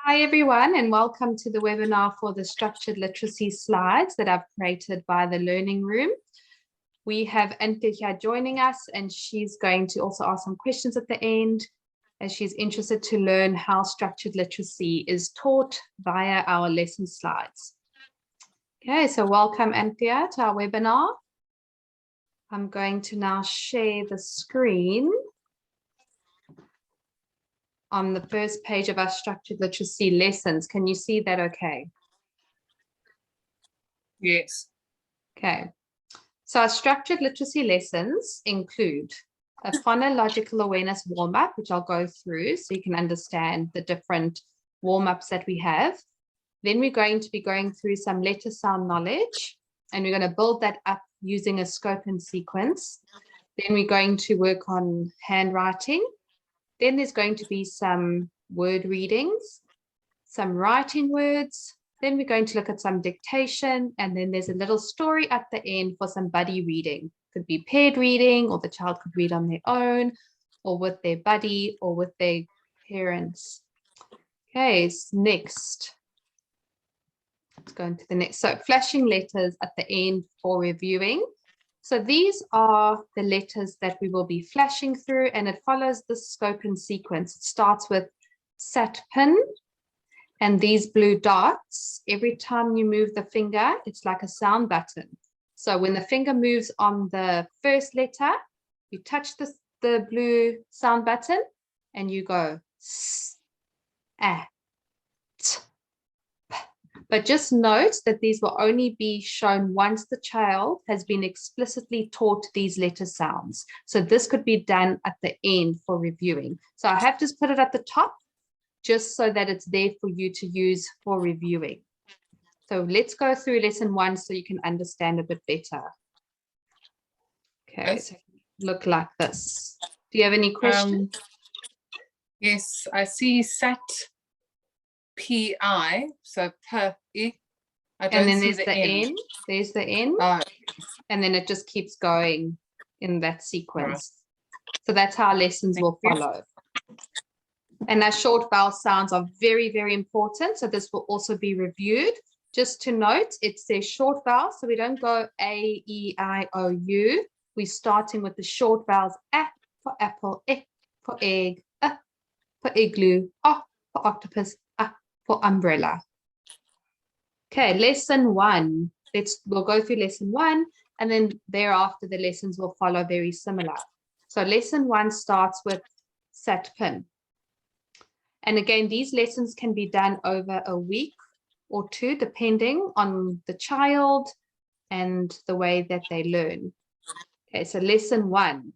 Hi everyone, and welcome to the webinar for the structured literacy slides that I've created by the Learning Room. We have Anthea joining us, and she's going to also ask some questions at the end as she's interested to learn how structured literacy is taught via our lesson slides. Okay, so welcome Anthea to our webinar. I'm going to now share the screen on the first page of our structured literacy lessons. Can you see that okay? Yes. Okay. So our structured literacy lessons include a phonological awareness warm-up, which I'll go through so you can understand the different warm-ups that we have. Then we're going to be going through some letter sound knowledge, and we're going to build that up using a scope and sequence. Then we're going to work on handwriting. Then there's going to be some word readings, some writing words. Then we're going to look at some dictation, and then there's a little story at the end for some buddy reading. Could be paired reading, or the child could read on their own, or with their buddy, or with their parents. Okay, so next. Let's go into the next. So flashing letters at the end for reviewing. So these are the letters that we will be flashing through, and it follows the scope and sequence. It starts with satpin, and these blue dots, every time you move the finger, it's like a sound button. So when the finger moves on the first letter, you touch the blue sound button and you go s, a, t, p. But just note that these will only be shown once the child has been explicitly taught these letter sounds. So this could be done at the end for reviewing. So I have just put it at the top just so that it's there for you to use for reviewing. So let's go through lesson 1 so you can understand a bit better. Okay, so look like this. Do you have any questions? Yes, I see sat pi, so per I. I don't and then see there's the N. There's the N. Oh. And then it just keeps going in that sequence. Right. So that's how lessons will follow. And our short vowel sounds are very, very important. So this will also be reviewed. Just to note, it says short vowel. So we don't go A, E, I, O, U. We're starting with the short vowels. A for apple, E for egg, A for igloo, O for octopus, A for umbrella. Okay, lesson 1. We'll go through lesson 1, and then thereafter the lessons will follow very similar. So lesson 1 starts with satpin. And again, these lessons can be done over a week or 2, depending on the child and the way that they learn. Okay, so lesson 1.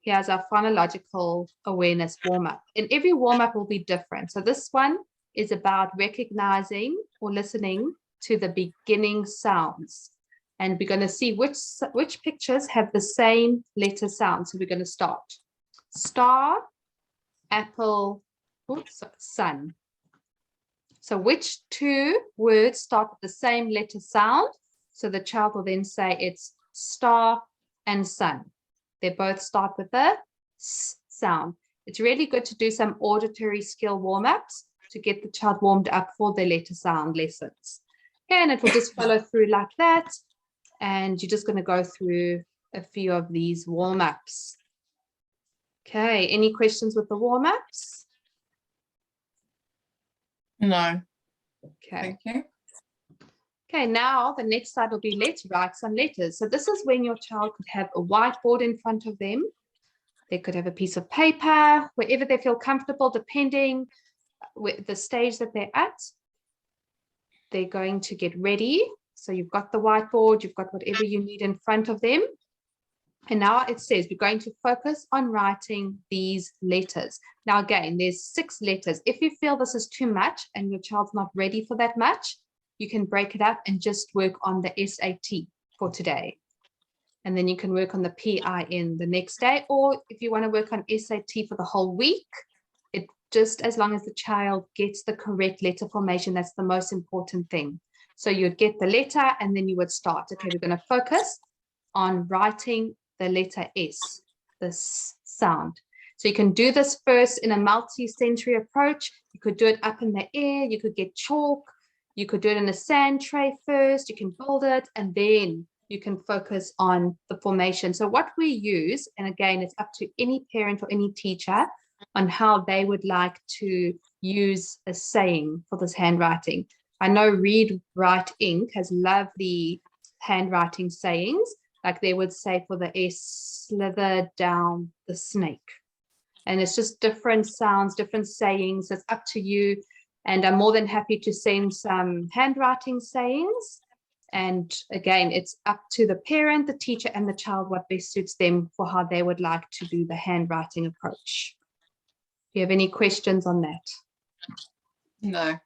Here's our phonological awareness warm-up. And every warm-up will be different. So this one is about recognizing or listening to the beginning sounds. And we're going to see which pictures have the same letter sound. So we're going to start. Star, apple, sun. So which 2 words start with the same letter sound? So the child will then say it's star and sun. They both start with the S sound. It's really good to do some auditory skill warm-ups to get the child warmed up for the letter sound lessons. Okay, and it will just follow through like that. And you're just going to go through a few of these warm-ups. Okay, any questions with the warm-ups? No. Okay. Thank you. Okay, now the next slide will be let's write some letters. So this is when your child could have a whiteboard in front of them. They could have a piece of paper, wherever they feel comfortable, depending with the stage that they're at. They're going to get ready. So you've got the whiteboard, you've got whatever you need in front of them. And now it says we're going to focus on writing these letters. Now again, there's 6 letters. If you feel this is too much and your child's not ready for that much, you can break it up and just work on the SAT for today. And then you can work on the PIN the next day. Or if you want to work on SAT for the whole week, it just as long as the child gets the correct letter formation, that's the most important thing. So you'd get the letter and then you would start. Okay, we're going to focus on writing the letter S, this sound. So you can do this first in a multi-sensory approach. You could do it up in the air. You could get chalk. You could do it in a sand tray first. You can build it, and then you can focus on the formation. So what we use, and again, it's up to any parent or any teacher on how they would like to use a saying for this handwriting. I know Read, Write, Ink has lovely handwriting sayings, like they would say for the S, slither down the snake. And it's just different sounds, different sayings. It's up to you. And I'm more than happy to send some handwriting sayings. And again, it's up to the parent, the teacher, and the child what best suits them for how they would like to do the handwriting approach. Do you have any questions on that? No.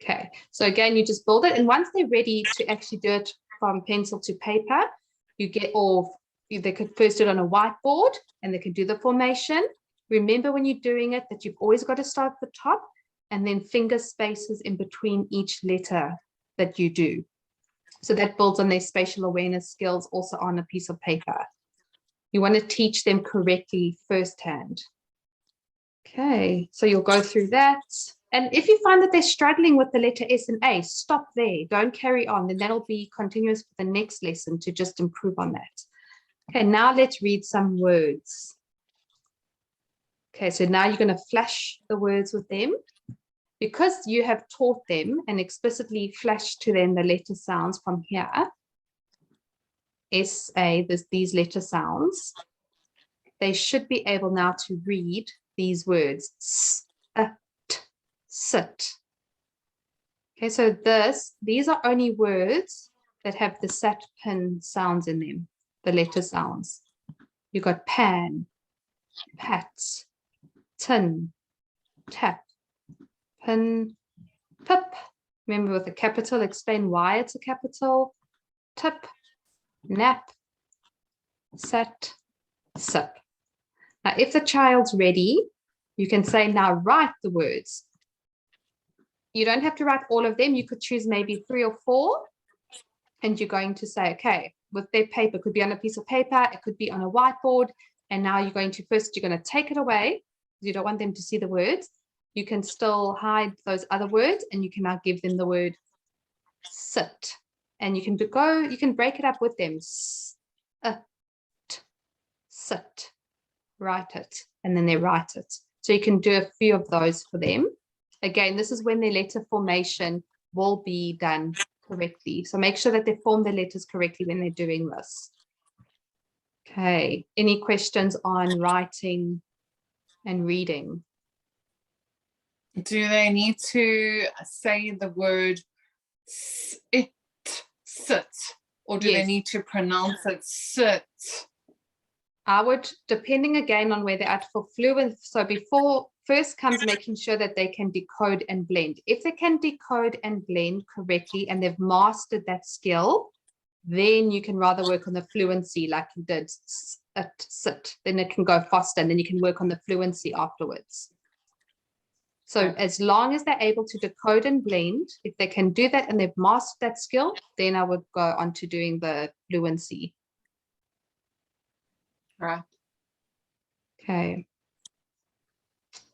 Okay, so again, you just build it. And once they're ready to actually do it from pencil to paper, you get all, they could first do it on a whiteboard and they could do the formation. Remember when you're doing it that you've always got to start at the top and then finger spaces in between each letter that you do. So that builds on their spatial awareness skills also on a piece of paper. You want to teach them correctly firsthand. Okay, so you'll go through that. And if you find that they're struggling with the letter S and A, stop there. Don't carry on. Then that'll be continuous for the next lesson to just improve on that. Okay, now let's read some words. Okay, so now you're going to flash the words with them. Because you have taught them and explicitly flashed to them the letter sounds from here, S, A, these letter sounds, they should be able now to read these words. S, t, sit. Okay, so these are only words that have the satpin sounds in them, the letter sounds. You've got pan, pat, tin, tap, pin, pip. Remember with a capital, explain why it's a capital. Tip, nap, sat, sip. Now, if the child's ready, you can say, now write the words. You don't have to write all of them. You could choose maybe 3 or 4. And you're going to say, okay, with their paper, it could be on a piece of paper, it could be on a whiteboard. And now you're going to take it away. You don't want them to see the words. You can still hide those other words and you can now give them the word sit. And you can break it up with them. Sit, write it, and then they write it. So you can do a few of those for them. Again, this is when their letter formation will be done correctly. So make sure that they form their letters correctly when they're doing this. Okay, any questions on writing and reading? Do they need to say the word sit, or do they need to pronounce it sit? I would, depending again on where they're at for fluent. So first comes making sure that they can decode and blend. If they can decode and blend correctly and they've mastered that skill, then you can rather work on the fluency like you did sit. Then it can go faster and then you can work on the fluency afterwards. So as long as they're able to decode and blend, if they can do that and they've mastered that skill, then I would go on to doing the fluency. Right. Okay.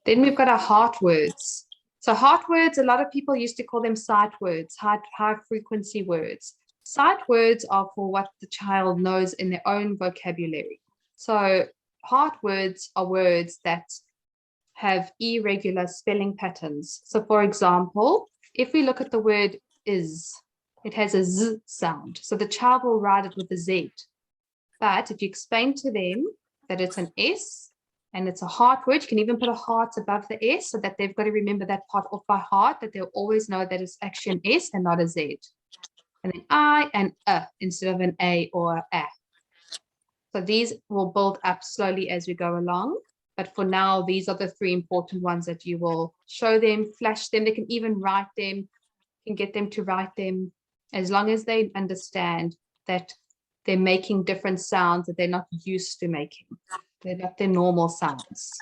Then we've got our heart words. So heart words, a lot of people used to call them sight words, high frequency words. Sight words are for what the child knows in their own vocabulary. So heart words are words that have irregular spelling patterns. So for example, if we look at the word is, it has a Z sound. So the child will write it with a Z. But if you explain to them that it's an S and it's a heart word, you can even put a heart above the S so that they've got to remember that part off by heart, that they'll always know that it's actually an S and not a Z. And then I and A instead of an A or a. So these will build up slowly as we go along. But for now, these are the 3 important ones that you will show them, flash them. They can even write them, you can get them to write them, as long as they understand that they're making different sounds that they're not used to making. They're not their normal sounds.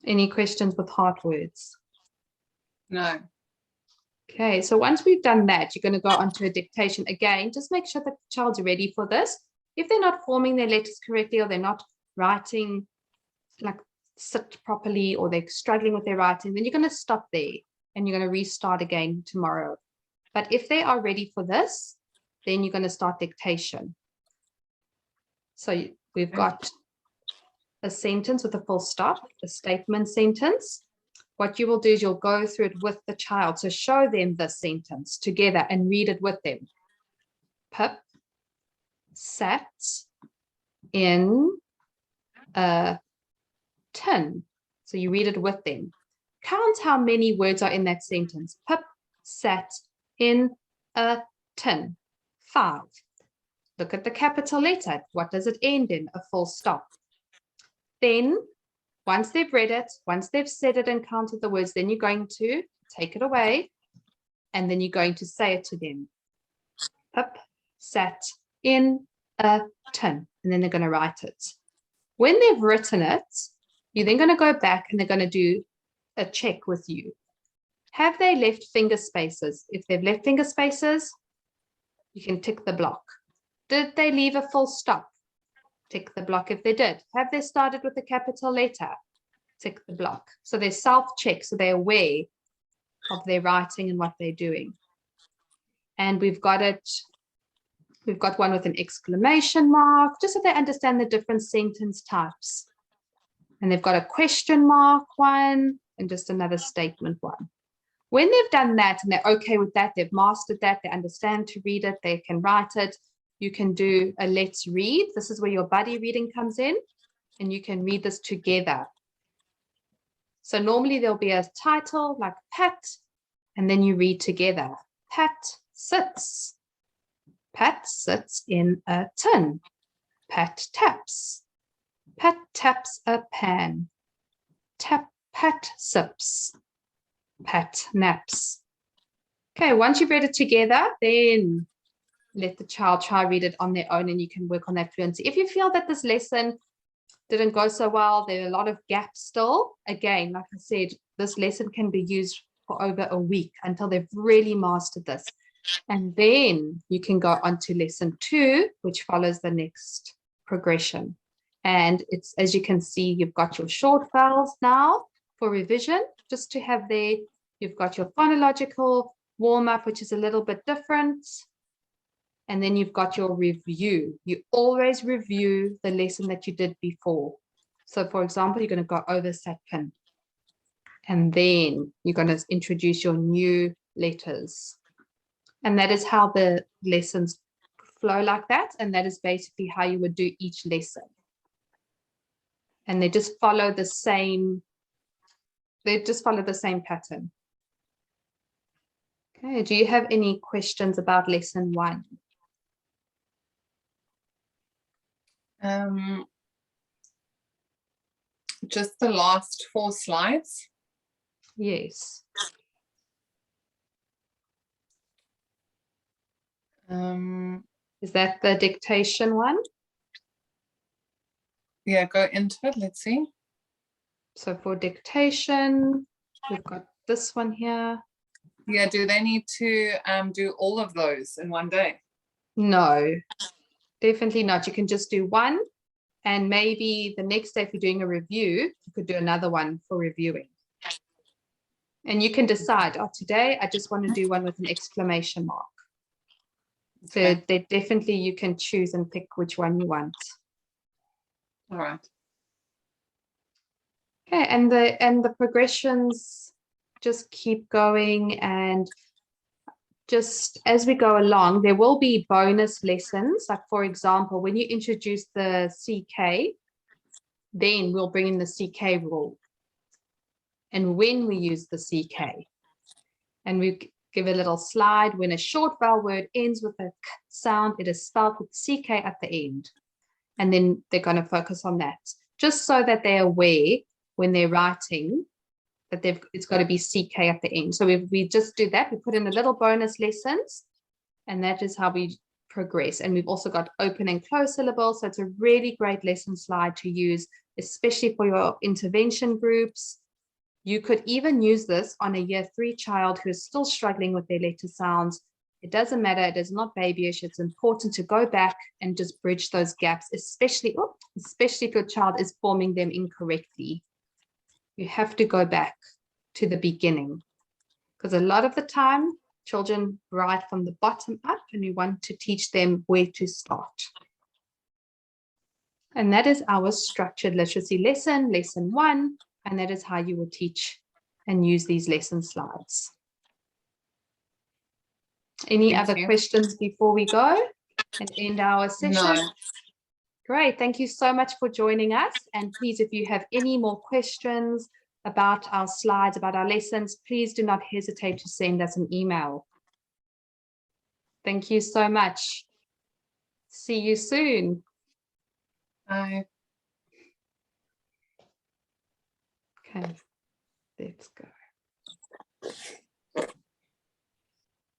Any questions with heart words? No. Okay, so once we've done that, you're going to go on to a dictation. Again, just make sure that the child's ready for this. If they're not forming their letters correctly or they're not writing like sit properly, or they're struggling with their writing, then you're going to stop there and you're going to restart again tomorrow. But if they are ready for this, then you're going to start dictation. So we've got a sentence with a full stop, a statement sentence. What you will do is you'll go through it with the child. So show them the sentence together and read it with them. Pip sat in a tin. So you read it with them. Count how many words are in that sentence. Pip sat in a tin. 5. Look at the capital letter. What does it end in? A full stop. Then, once they've read it, once they've said it and counted the words, then you're going to take it away, and then you're going to say it to them. Pip sat in a tin, and then they're going to write it. When they've written it, you're then going to go back and they're going to do a check with you. Have they left finger spaces? If they've left finger spaces, you can tick the block. Did they leave a full stop? Tick the block if they did. Have they started with a capital letter? Tick the block. So they self-check, so they're aware of their writing and what they're doing. And we've got one with an exclamation mark, just so they understand the different sentence types. And they've got a question mark one, and just another statement one. When they've done that and they're okay with that, they've mastered that, they understand to read it, they can write it, you can do a let's read. This is where your buddy reading comes in, and you can read this together. So normally there'll be a title like Pat, and then you read together. Pat sits. Pat sits in a tin. Pat taps. Pat taps a pan. Pat sips. Pat naps. Okay, once you've read it together, then let the child try read it on their own, and you can work on that fluency. If you feel that this lesson didn't go so well, there are a lot of gaps still, again, like I said, this lesson can be used for over a week until they've really mastered this. And then you can go on to lesson 2, which follows the next progression. And it's, as you can see, you've got your short vowels now for revision, just to have there. You've got your phonological warm-up, which is a little bit different. And then you've got your review. You always review the lesson that you did before. So for example, you're going to go over satpin. And then you're going to introduce your new letters. And that is how the lessons flow like that. And that is basically how you would do each lesson. And they just follow the same, pattern. Okay, do you have any questions about lesson 1? Just the last 4 slides. Yes. Is that the dictation one? Yeah, go into it. Let's see. So for dictation, we've got this one here. Yeah, do they need to do all of those in one day? No, definitely not. You can just do one, and maybe the next day if you're doing a review, you could do another one for reviewing. And you can decide, oh, today I just want to do one with an exclamation mark. Okay. So they definitely, you can choose and pick which one you want. All right. Okay, and the progressions just keep going, and just as we go along, there will be bonus lessons. Like for example, when you introduce the CK, then we'll bring in the CK rule. And when we use the CK, and we give a little slide, when a short vowel word ends with a k sound, it is spelled with CK at the end. And then they're going to focus on that, just so that they're aware when they're writing that it's got to be CK at the end. So we just do that. We put in a little bonus lessons, and that is how we progress. And we've also got open and close syllables. So it's a really great lesson slide to use, especially for your intervention groups. You could even use this on a year 3 child who is still struggling with their letter sounds. It doesn't matter. It is not babyish. It's important to go back and just bridge those gaps, especially if your child is forming them incorrectly. You have to go back to the beginning, because a lot of the time children write from the bottom up, and we want to teach them where to start. And that is our structured literacy lesson, lesson 1, and that is how you will teach and use these lesson slides. Any Thank other you. questions before we go and end our session? No. Great. Thank you so much for joining us. And please, if you have any more questions about our slides, about our lessons, please do not hesitate to send us an email. Thank you so much. See you soon. Bye. Okay, let's go.